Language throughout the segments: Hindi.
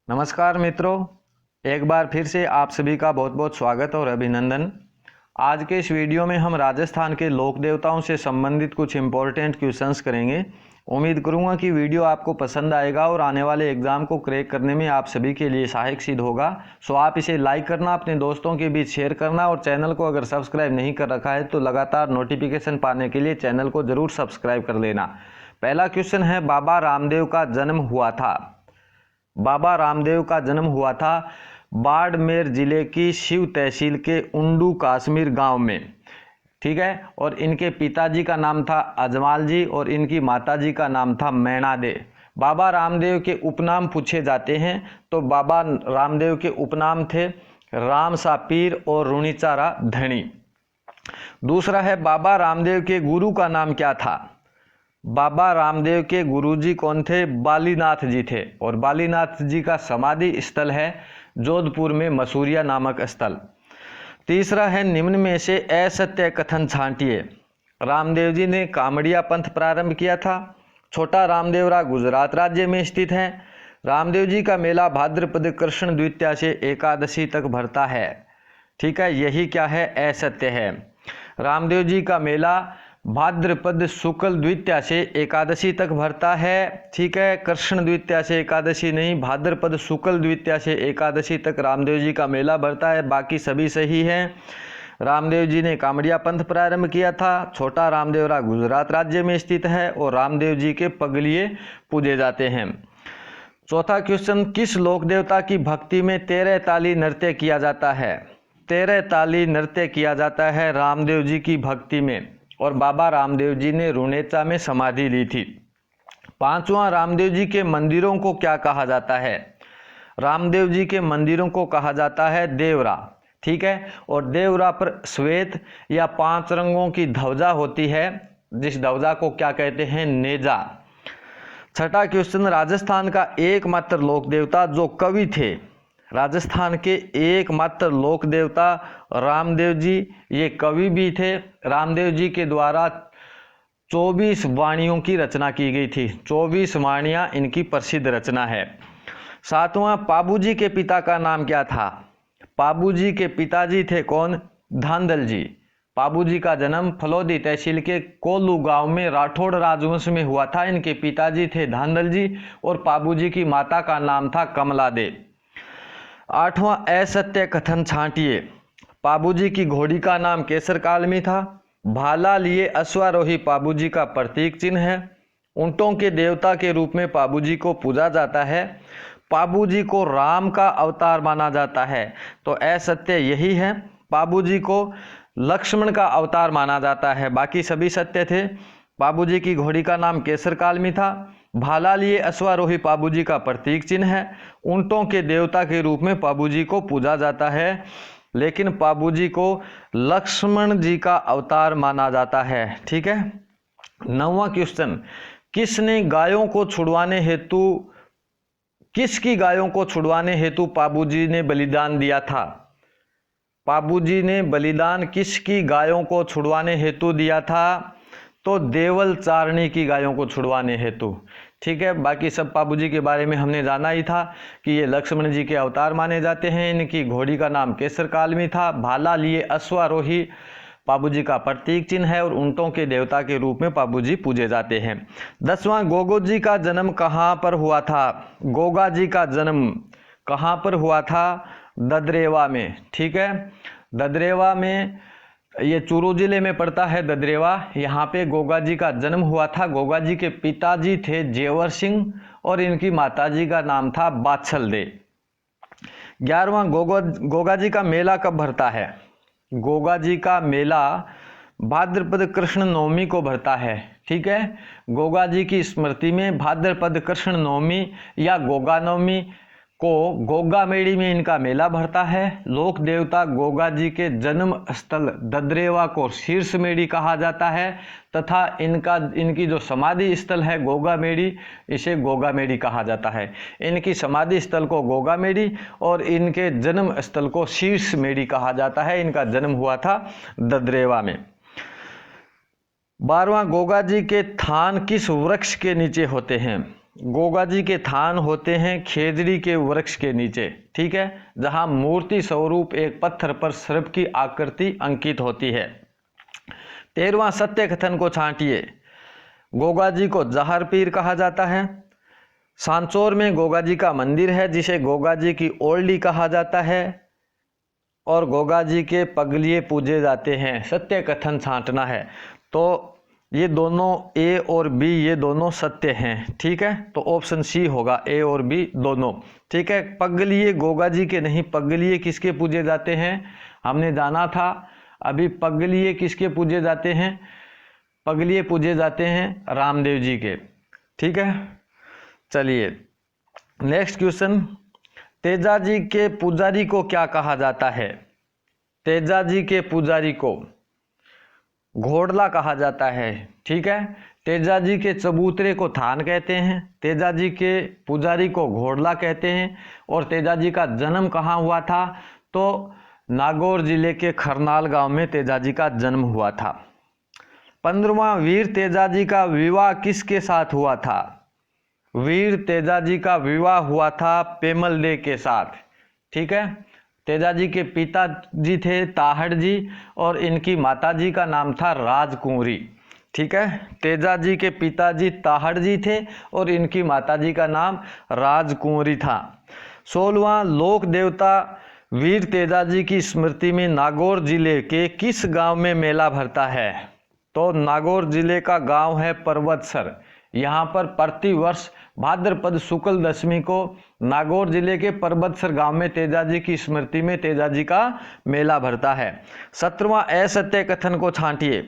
नमस्कार मित्रों, एक बार फिर से आप सभी का बहुत बहुत स्वागत और अभिनंदन। आज के इस वीडियो में हम राजस्थान के लोक देवताओं से संबंधित कुछ इम्पोर्टेंट क्वेश्चंस करेंगे। उम्मीद करूंगा कि वीडियो आपको पसंद आएगा और आने वाले एग्जाम को क्रैक करने में आप सभी के लिए सहायक सिद्ध होगा। सो आप इसे लाइक करना, अपने दोस्तों के बीच शेयर करना और चैनल को अगर सब्सक्राइब नहीं कर रखा है तो लगातार नोटिफिकेशन पाने के लिए चैनल को जरूर सब्सक्राइब कर लेना। पहला क्वेश्चन है, बाबा रामदेव का जन्म हुआ था। बाबा रामदेव का जन्म हुआ था बाड़मेर जिले की शिव तहसील के उंडू काश्मीर गांव में। ठीक है, और इनके पिताजी का नाम था अजमाल जी और इनकी माताजी का नाम था मैणा दे। बाबा रामदेव के उपनाम पूछे जाते हैं तो बाबा रामदेव के उपनाम थे राम सा पीर और रुणीचारा धनी। दूसरा है, बाबा रामदेव के गुरु का नाम क्या था। बाबा रामदेव के गुरुजी कौन थे? बालीनाथ जी थे और बालीनाथ जी का समाधि स्थल है जोधपुर में मसूरिया नामक स्थल। तीसरा है, निम्न में से असत्य कथन छांटिए। रामदेव जी ने कामड़िया पंथ प्रारंभ किया था। छोटा रामदेवरा गुजरात राज्य में स्थित है। रामदेव जी का मेला भाद्रपद कृष्ण द्वितीया से एकादशी तक भरता है। ठीक है, यही क्या है? असत्य है। रामदेव जी का मेला भाद्रपद शुक्ल द्वितीया से एकादशी तक भरता है। ठीक है, कृष्ण द्वितीया से एकादशी नहीं, भाद्रपद शुक्ल द्वितीया से एकादशी तक रामदेव जी का मेला भरता है। बाकी सभी सही है। रामदेव जी ने कामड़िया पंथ प्रारंभ किया था। छोटा रामदेवरा गुजरात राज्य में स्थित है और रामदेव जी के पगलिए पूजे जाते हैं। चौथा क्वेश्चन, किस लोक देवता की भक्ति में 13 ताली नृत्य किया जाता है? 13 ताली नृत्य किया जाता है रामदेव जी की भक्ति में और बाबा रामदेव जी ने रुणेचा में समाधि ली थी। पांचवा, रामदेव जी के मंदिरों को क्या कहा जाता है? रामदेव जी के मंदिरों को कहा जाता है देवरा। ठीक है, और देवरा पर श्वेत या 5 रंगों की ध्वजा होती है, जिस ध्वजा को क्या कहते हैं? नेजा। छठा क्वेश्चन, राजस्थान का एकमात्र लोक देवता जो कवि थे। राजस्थान के एकमात्र लोक देवता रामदेव जी, ये कवि भी थे। रामदेव जी के द्वारा 24 वाणियों की रचना की गई थी। 24 वाणियां इनकी प्रसिद्ध रचना है। सातवां, पाबूजी के पिता का नाम क्या था? पाबूजी के पिताजी थे कौन? धांधल जी। पाबूजी का जन्म फलोदी तहसील के कोल्लू गांव में राठौड़ राजवंश में हुआ था। इनके पिताजी थे धांधल जी और पाबूजी की माता का नाम था कमला दे। आठवां, असत्य कथन छांटिए। पाबूजी की घोड़ी का नाम केसर कालमी था। भाला लिए अश्वारोही पाबूजी का प्रतीक चिन्ह है। ऊंटों के देवता के रूप में पाबूजी को पूजा जाता है। पाबूजी को राम का अवतार माना जाता है, तो असत्य यही है। पाबूजी को लक्ष्मण का अवतार माना जाता है, बाकी सभी सत्य थे। पाबूजी की घोड़ी का नाम केसर कालमी था। भाला लिए अश्वारोही पाबूजी का प्रतीक चिन्ह है। ऊंटों के देवता के रूप में पाबूजी को पूजा जाता है, लेकिन पाबूजी को लक्ष्मण जी का अवतार माना जाता है। ठीक है। 9वां क्वेश्चन, किसकी गायों को छुड़वाने हेतु पाबूजी ने बलिदान दिया था? पाबूजी ने बलिदान किसकी गायों को छुड़वाने हेतु दिया था? तो देवल चारणी की गायों को छुड़वाने हेतु। ठीक है, बाकी सब पाबूजी के बारे में हमने जाना ही था कि ये लक्ष्मण जी के अवतार माने जाते हैं। इनकी घोड़ी का नाम केसर कालमी था। भाला लिए अश्वारोही पाबूजी का प्रतीक चिन्ह है और ऊंटों के देवता के रूप में पाबूजी पूजे जाते हैं। 10वां, गोगो जी का जन्म कहाँ पर हुआ था? गोगा जी का जन्म कहाँ पर हुआ था? ददरेवा में। ठीक है, ददरेवा में, ये चूरू जिले में पड़ता है ददरेवा। यहाँ पे गोगा जी का जन्म हुआ था। गोगा जी के पिताजी थे जेवर सिंह और इनकी माताजी का नाम था बाछल दे। 11वां, गोगा जी का मेला कब भरता है? गोगा जी का मेला भाद्रपद कृष्ण नवमी को भरता है। ठीक है, गोगा जी की स्मृति में भाद्रपद कृष्ण नवमी या गोगा नवमी को गोगा मेड़ी में इनका मेला भरता है। लोक देवता गोगा जी के जन्म स्थल ददरेवा को शीर्ष मेड़ी कहा जाता है तथा इनकी जो समाधि स्थल है गोगा मेड़ी, इसे गोगा मेड़ी कहा जाता है। इनकी समाधि स्थल को गोगा मेड़ी और इनके जन्म स्थल को शीर्ष मेड़ी कहा जाता है। इनका जन्म हुआ था ददरेवा में। 12वां, गोगा जी के थान किस वृक्ष के नीचे होते हैं? गोगा जी के थान होते हैं खेजड़ी के वृक्ष के नीचे, ठीक है, जहां मूर्ति स्वरूप एक पत्थर पर सर्प की आकृति अंकित होती है। 13वां सत्य कथन को छांटिए। गोगा जी को जहर पीर कहा जाता है। सांचौर में गोगा जी का मंदिर है जिसे गोगा जी की ओल्डी कहा जाता है और गोगा जी के पगलिए पूजे जाते हैं। सत्य कथन छांटना है, तो ये दोनों ए और बी ये दोनों सत्य हैं, ठीक है, तो ऑप्शन सी होगा, ए और बी दोनों, ठीक है। पगलिए गोगा जी के नहीं, पगलिए किसके पूजे जाते हैं हमने जाना था अभी। पगलिए किसके पूजे जाते हैं? पगलिए पूजे जाते हैं रामदेव जी के, ठीक है। चलिए नेक्स्ट क्वेश्चन, तेजा जी के पुजारी को क्या कहा जाता है? तेजा जी के पुजारी को घोड़ला कहा जाता है, ठीक है। तेजा जी के चबूतरे को थान कहते हैं, तेजा जी के पुजारी को घोड़ला कहते हैं। और तेजा जी का जन्म कहाँ हुआ था? तो नागौर जिले के खरनाल गांव में तेजा जी का जन्म हुआ था। 15वां, वीर तेजा जी का विवाह किसके साथ हुआ था? वीर तेजा जी का विवाह हुआ था पेमल दे के साथ, ठीक है। तेजा जी के पिताजी थे ताहड़ जी और इनकी माताजी का नाम था राजकुंवरी, ठीक है। तेजा जी के पिताजी ताहड़ जी थे और इनकी माताजी का नाम राजकुंवरी था। 16वां, लोक देवता वीर तेजा जी की स्मृति में नागौर जिले के किस गांव में मेला भरता है? तो नागौर जिले का गांव है पर्वतसर। यहाँ पर प्रतिवर्ष भाद्रपद शुक्ल दशमी को नागौर जिले के पर्वतसर गांव में तेजा जी की स्मृति में तेजा जी का मेला भरता है। 17वां, असत्य कथन को छांटिए।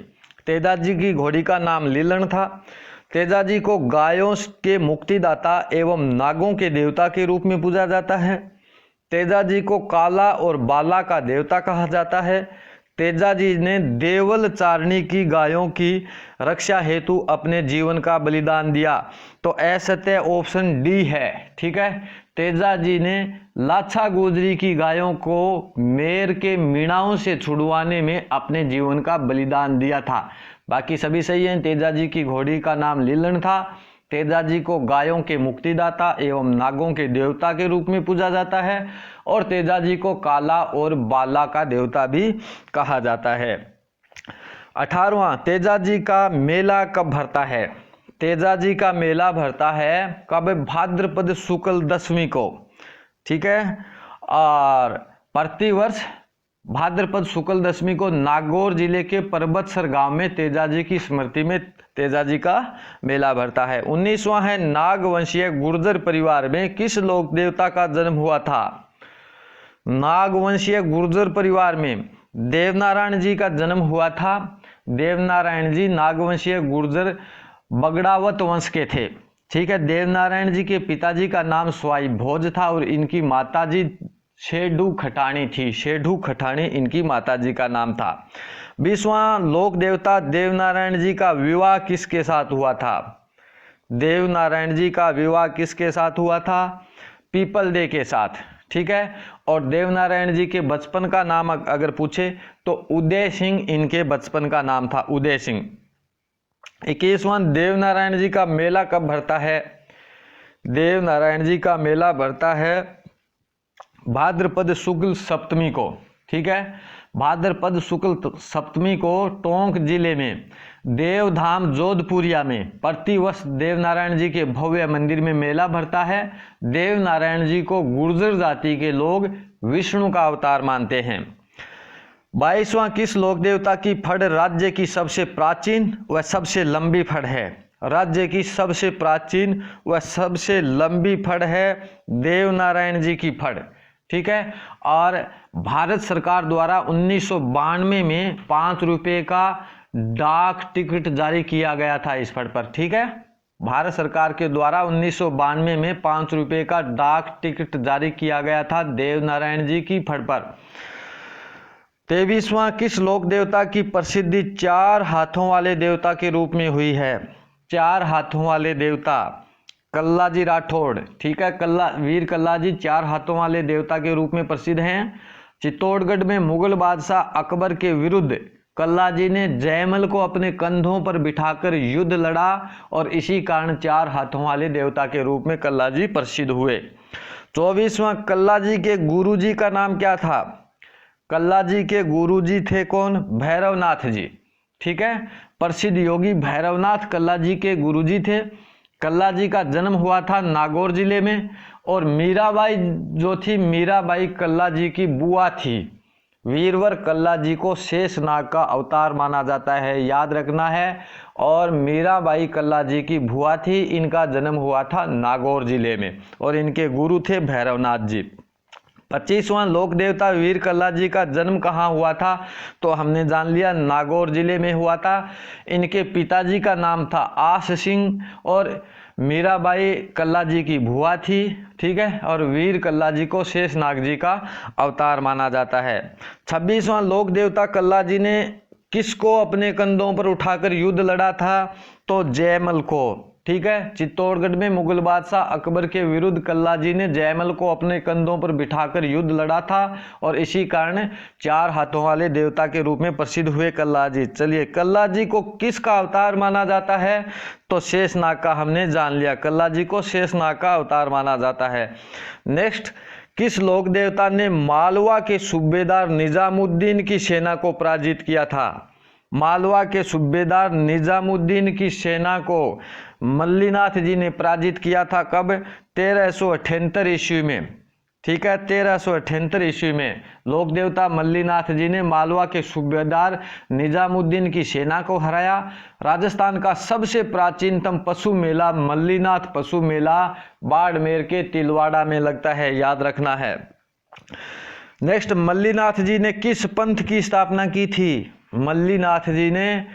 तेजा जी की घोड़ी का नाम लीलन था। तेजा जी को गायों के मुक्तिदाता एवं नागों के देवता के रूप में पूजा जाता है। तेजा जी को काला और बाला का देवता कहा जाता है। तेजा जी ने देवल चारणी की गायों की रक्षा हेतु अपने जीवन का बलिदान दिया, तो असत्य ऑप्शन डी है, ठीक है। तेजा जी ने लाछा गुजरी की गायों को मेर के मीणाओं से छुड़वाने में अपने जीवन का बलिदान दिया था। बाकी सभी सही हैं। तेजा जी की घोड़ी का नाम लीलन था। तेजा जी को गायों के मुक्तिदाता एवं नागों के देवता के रूप में पूजा जाता है और तेजा जी को काला और बाला का देवता भी कहा जाता है। 18वां, तेजा जी का मेला कब भरता है? तेजा जी का मेला भरता है कब? भाद्रपद शुक्ल दशमी को, ठीक है। और प्रतिवर्ष भाद्रपद शुक्ल दशमी को नागौर जिले के पर्वतसर गांव में तेजा जी की स्मृति में तेजा जी का मेला भरता है। 19वां है, नागवंशीय गुर्जर परिवार में किस लोक देवता का जन्म हुआ था? नागवंशीय गुर्जर परिवार में देवनारायण जी का जन्म हुआ था। देवनारायण जी नागवंशीय गुर्जर बगड़ावत वंश के थे, ठीक है। देवनारायण जी के पिताजी का नाम स्वाई भोज था और इनकी माताजी शेढू खटाणी थी। शेढू खटाणी इनकी माताजी का नाम था। 20वां, लोक देवता देवनारायण जी का विवाह किसके साथ हुआ था? देवनारायण जी का विवाह किसके साथ हुआ था? पीपल दे के साथ, ठीक है। और देवनारायण जी के बचपन का नाम अगर पूछे तो उदय सिंह इनके बचपन का नाम था, उदय सिंह। 21वां, देवनारायण जी का मेला कब भरता है? देवनारायण जी का मेला भरता है भाद्रपद शुक्ल सप्तमी को, ठीक है। भाद्रपद शुक्ल सप्तमी को टोंक जिले में देवधाम जोधपुरिया में प्रतिवर्ष देवनारायण जी के भव्य मंदिर में मेला भरता है। देवनारायण जी को गुर्जर जाति के लोग विष्णु का अवतार मानते हैं। 22वां, किस लोक देवता की फड़ राज्य की सबसे प्राचीन व सबसे लंबी फड़ है? राज्य की सबसे प्राचीन व सबसे लंबी फड़ है देवनारायण जी की फड़, ठीक है। और भारत सरकार द्वारा 1992 में 5 रुपये का डाक टिकट जारी किया गया था इस फड़ पर, ठीक है। भारत सरकार के द्वारा 1992 में 5 रुपये का डाक टिकट जारी किया गया था देवनारायण जी की फड़ पर। 23वां, किस लोक देवता की प्रसिद्धि 4 हाथों वाले देवता के रूप में हुई है? 4 हाथों वाले देवता कल्ला जी राठौड़, ठीक है। वीर कल्ला जी 4 हाथों वाले देवता के रूप में प्रसिद्ध हैं। चित्तौड़गढ़ में मुगल बादशाह अकबर के विरुद्ध कल्ला जी ने जयमल को अपने कंधों पर बिठाकर युद्ध लड़ा और इसी कारण 4 हाथों वाले देवता के रूप में कल्ला जी प्रसिद्ध हुए। 24वां, कल्ला जी के गुरुजी का नाम क्या था? कल्ला जी के गुरुजी थे कौन? भैरवनाथ जी। ठीक है, प्रसिद्ध योगी भैरवनाथ कल्ला जी के गुरुजी थे। कल्ला जी का जन्म हुआ था नागौर जिले में और मीराबाई जो थी, मीराबाई कल्ला जी की बुआ थी। वीरवर कल्ला जी को शेषनाग का अवतार माना जाता है, याद रखना है। और मीराबाई कल्ला जी की बुआ थी, इनका जन्म हुआ था नागौर जिले में और इनके गुरु थे भैरवनाथ जी। 25वां, लोक देवता वीर कल्ला जी का जन्म कहाँ हुआ था? तो हमने जान लिया, नागौर जिले में हुआ था। इनके पिताजी का नाम था आस सिंह और मीराबाई कल्ला जी की बुआ थी। ठीक है, और वीर कल्ला जी को शेषनाग जी का अवतार माना जाता है। 26वां, लोक देवता कल्ला जी ने किसको अपने कंधों पर उठाकर युद्ध लड़ा था? तो जयमल को। ठीक है, चित्तौड़गढ़ में मुगल बादशाह अकबर के विरुद्ध कल्ला जी ने जयमल को अपने कंधों पर बिठाकर युद्ध लड़ा था और इसी कारण 4 हाथों वाले देवता के रूप में प्रसिद्ध हुए कल्ला जी। चलिए, कल्ला जी को किसका अवतार माना जाता है? तो शेषनाग का हमने जान लिया, कल्ला जी को शेषनाग का अवतार माना जाता है। नेक्स्ट, किस लोक देवता ने मालवा के सूबेदार निजामुद्दीन की सेना को पराजित किया था? मालवा के सूबेदार निजामुद्दीन की सेना को मल्लीनाथ जी ने पराजित किया था। कब? 1378 ईस्वी में। ठीक है, 1378 ईस्वी में लोक देवता मल्लीनाथ जी ने मालवा के सूबेदार निजामुद्दीन की सेना को हराया। राजस्थान का सबसे प्राचीनतम पशु मेला मल्लीनाथ पशु मेला बाड़मेर के तिलवाड़ा में लगता है, याद रखना है। नेक्स्ट, मल्लीनाथ जी ने किस पंथ की स्थापना की थी? मल्लीनाथ जी ने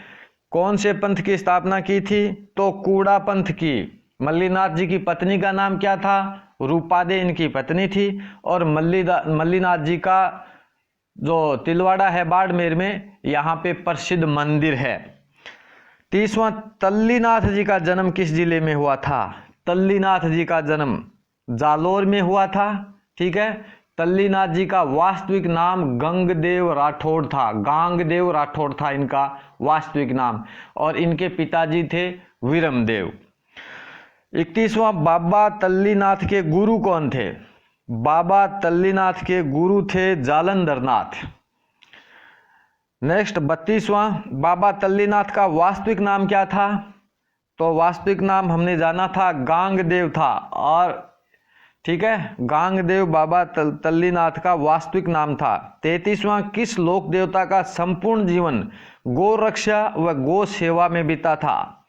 कौन से पंथ की स्थापना की थी? तो कूड़ा पंथ की। मल्लीनाथ जी की पत्नी का नाम क्या था? रूपादे इनकी पत्नी थी। और मल्लीनाथ जी का जो तिलवाड़ा है बाड़मेर में, यहाँ पे प्रसिद्ध मंदिर है। 30वां, तल्लीनाथ जी का जन्म किस जिले में हुआ था? तल्लीनाथ जी का जन्म जालोर में हुआ था। ठीक है, तल्लीनाथ जी का वास्तविक नाम गंगदेव राठौड़ था। गांगदेव राठौड़ था इनका वास्तविक नाम और इनके पिताजी थे वीरमदेव। 31वां, बाबा तल्लीनाथ के गुरु कौन थे? बाबा तल्लीनाथ के गुरु थे जालंधरनाथ। नेक्स्ट, 32वां, बाबा तल्लीनाथ का वास्तविक नाम क्या था? तो वास्तविक नाम हमने जाना था गांगदेव था। और ठीक है, गांगदेव बाबा तल्लीनाथ का वास्तविक नाम था। 33वां, किस लोक देवता का संपूर्ण जीवन गौ रक्षा व गौ सेवा में बीता था?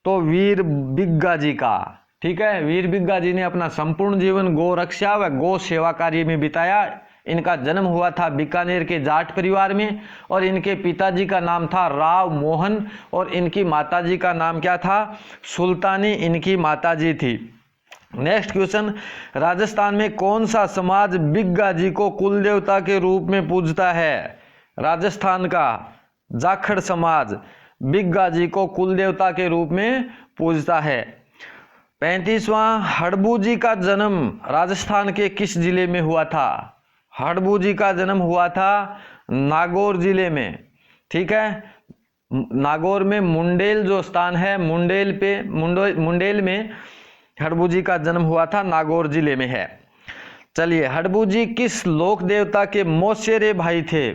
तो वीर बिग्गा जी का। ठीक है, वीर बिग्गा जी ने अपना संपूर्ण जीवन गौ रक्षा व गौ सेवा कार्य में बिताया। इनका जन्म हुआ था बीकानेर के जाट परिवार में और इनके पिताजी का नाम था राव मोहन और इनकी माताजी का नाम क्या था? सुल्तानी इनकी माताजी थी। नेक्स्ट क्वेश्चन, राजस्थान में कौन सा समाज बिग्गा जी को कुल देवता के रूप में पूजता है? राजस्थान का जाखड़ समाज बिग्गा जी को कुल देवता के रूप में पूजता है। 35वां, हड़बू जी का जन्म राजस्थान के किस जिले में हुआ था? हड़बू जी का जन्म हुआ था नागौर जिले में। ठीक है, नागौर में मुंडेल जो स्थान है, मुंडेल में हड़बू जी का जन्म हुआ था, नागौर जिले में है। चलिए, हड़बू जी किस लोक देवता के मौसेरे भाई थे?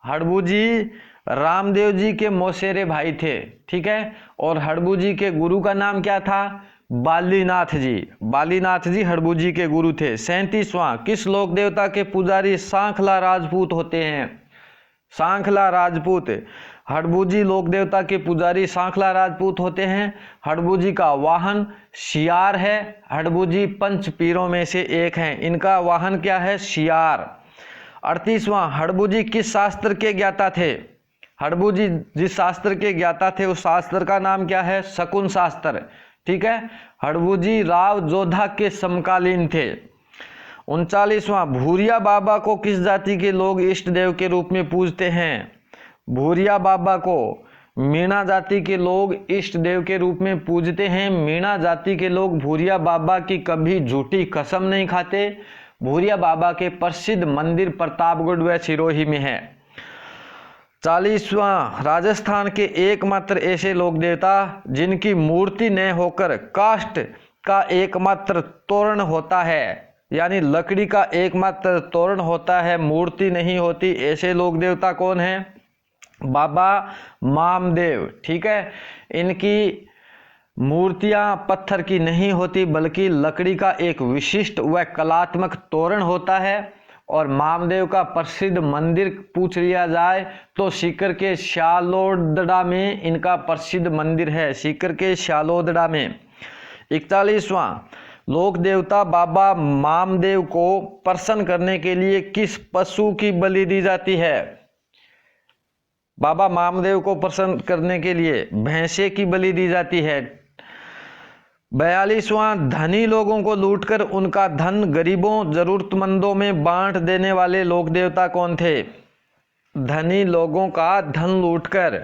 हड़बू जी रामदेव जी के मौसेरे भाई थे। ठीक है, और हड़बू जी के गुरु का नाम क्या था? बालीनाथ जी। बालीनाथ जी हड़बू जी के गुरु थे। 37वां, किस लोक देवता के पुजारी सांखला राजपूत होते हैं? सांखला राजपूत। हड़बू जी लोक देवता के पुजारी सांखला राजपूत होते हैं। हड़बू जी का वाहन शियार है। हड़बू जी पंच पीरों में से एक हैं, इनका वाहन क्या है? शियार। 38वां, हड़बू जी किस शास्त्र के ज्ञाता थे? हड़बू जी जिस शास्त्र के ज्ञाता थे उस शास्त्र का नाम क्या है? शकुन शास्त्र। ठीक है, हड़बू जी राव जोधा के समकालीन थे। 39वां, भूरिया बाबा को किस जाति के लोग इष्ट देव के रूप में पूजते हैं? भूरिया बाबा को मीणा जाति के लोग इष्ट देव के रूप में पूजते हैं। मीणा जाति के लोग भूरिया बाबा की कभी झूठी कसम नहीं खाते। भूरिया बाबा के प्रसिद्ध मंदिर प्रतापगढ़ व सिरोही में है। 40वां, राजस्थान के एकमात्र ऐसे लोक देवता जिनकी मूर्ति न होकर काष्ठ का एकमात्र तोरण होता है, यानी लकड़ी का एकमात्र तोरण होता है, मूर्ति नहीं होती, ऐसे लोक देवता कौन है? बाबा मामदेव। ठीक है, इनकी मूर्तियां पत्थर की नहीं होती बल्कि लकड़ी का एक विशिष्ट व कलात्मक तोरण होता है। और मामदेव का प्रसिद्ध मंदिर पूछ लिया जाए तो सीकर के शालोदड़ा में इनका प्रसिद्ध मंदिर है, सीकर के शालोदड़ा में। 41वां, लोक देवता बाबा मामदेव को प्रसन्न करने के लिए किस पशु की बलि दी जाती है? बाबा मामदेव को प्रसन्न करने के लिए भैंसे की बलि दी जाती है। 42वां, धनी लोगों को लूटकर उनका धन गरीबों जरूरतमंदों में बांट देने वाले लोक देवता कौन थे? धनी लोगों का धन लूटकर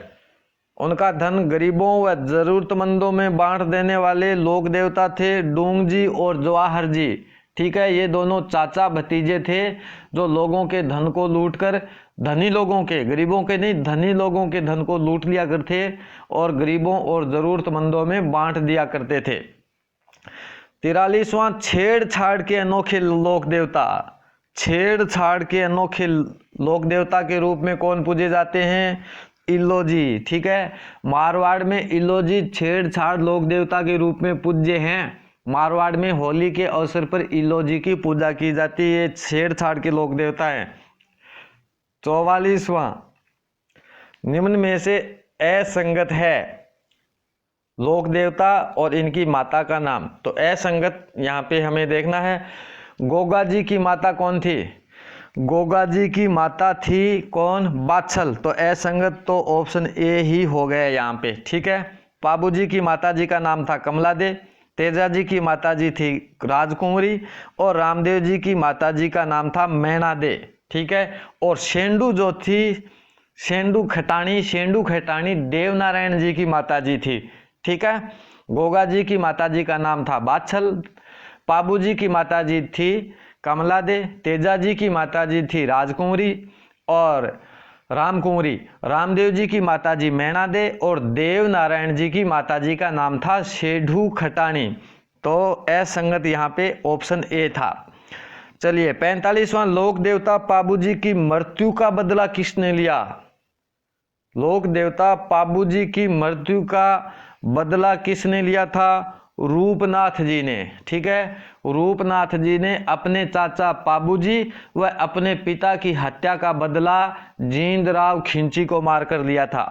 उनका धन गरीबों व जरूरतमंदों में बांट देने वाले लोक देवता थे डूंग जी और जवाहर जी। ठीक है, ये दोनों चाचा भतीजे थे जो लोगों के धन को लूटकर, धनी लोगों के, गरीबों के नहीं, धनी लोगों के धन को लूट लिया करते और गरीबों और जरूरतमंदों में बांट दिया करते थे। 43वां, छेड़छाड़ के अनोखे लोक देवता। छेड़छाड़ के अनोखे लोक देवता के रूप में कौन पूजे जाते हैं? इल्लोजी। ठीक है, मारवाड़ में इल्लोजी छेड़छाड़ लोक देवता के रूप में पूज्य हैं। मारवाड़ में होली के अवसर पर इल्लोजी की पूजा की जाती है, छेड़छाड़ के लोक देवता हैं। 44वां, निम्न में से असंगत है लोक देवता और इनकी माता का नाम। तो असंगत यहाँ पे हमें देखना है। गोगा जी की माता कौन थी? गोगा जी की माता थी कौन? बाछल। तो असंगत तो ऑप्शन ए ही हो गया यहाँ पे। ठीक है, पाबू जी की माता जी का नाम था कमला दे, तेजा जी की माता जी थी राजकुंवरी और रामदेव जी की माता जी का नाम था मैना दे। ठीक है, और शेंडू जो थी, शेंडू खटाणी देवनारायण जी की माता जी थी। ठीक है, गोगा जी की माता जी का नाम था बाछल, पाबू जी की माता जी थी कमला दे, तेजा जी की माता जी थी राजकुंवरी और रामकुंवरी, रामदेव जी की माता जी मैना दे और देव नारायण जी की माता जी का नाम था शेढू खटाणी। तो असंगत यहाँ पे ऑप्शन ए था। चलिए 45वां, लोक देवता पाबू जी की मृत्यु का बदला किसने लिया? लोक देवता पाबू जी की मृत्यु का बदला किसने लिया था? रूपनाथ जी ने। ठीक है, रूपनाथ जी ने अपने चाचा पाबू जी व अपने पिता की हत्या का बदला जींदराव खिंची को मारकर लिया था।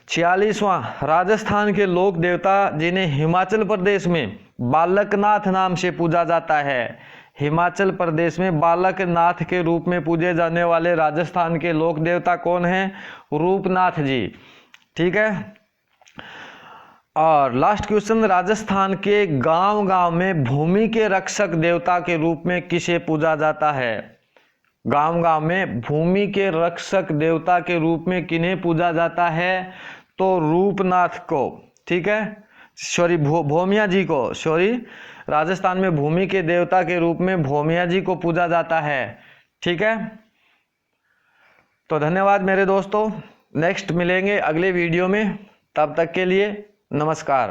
46वां, राजस्थान के लोक देवता जिन्हें हिमाचल प्रदेश में बालकनाथ नाम से पूजा जाता है। हिमाचल प्रदेश में बालकनाथ के रूप में पूजे जाने वाले राजस्थान के लोक देवता कौन हैं? रूपनाथ जी। ठीक है, और लास्ट क्वेश्चन, राजस्थान के गांव-गांव में भूमि के रक्षक देवता के रूप में किसे पूजा जाता है? गांव-गांव में भूमि के रक्षक देवता के रूप में किन्हें पूजा जाता है? तो रूपनाथ को। ठीक है, सॉरी भोमिया जी को, सॉरी राजस्थान में भूमि के देवता के रूप में भोमिया जी को पूजा जाता है। ठीक है, तो धन्यवाद मेरे दोस्तों, नेक्स्ट मिलेंगे अगले वीडियो में, तब तक के लिए नमस्कार।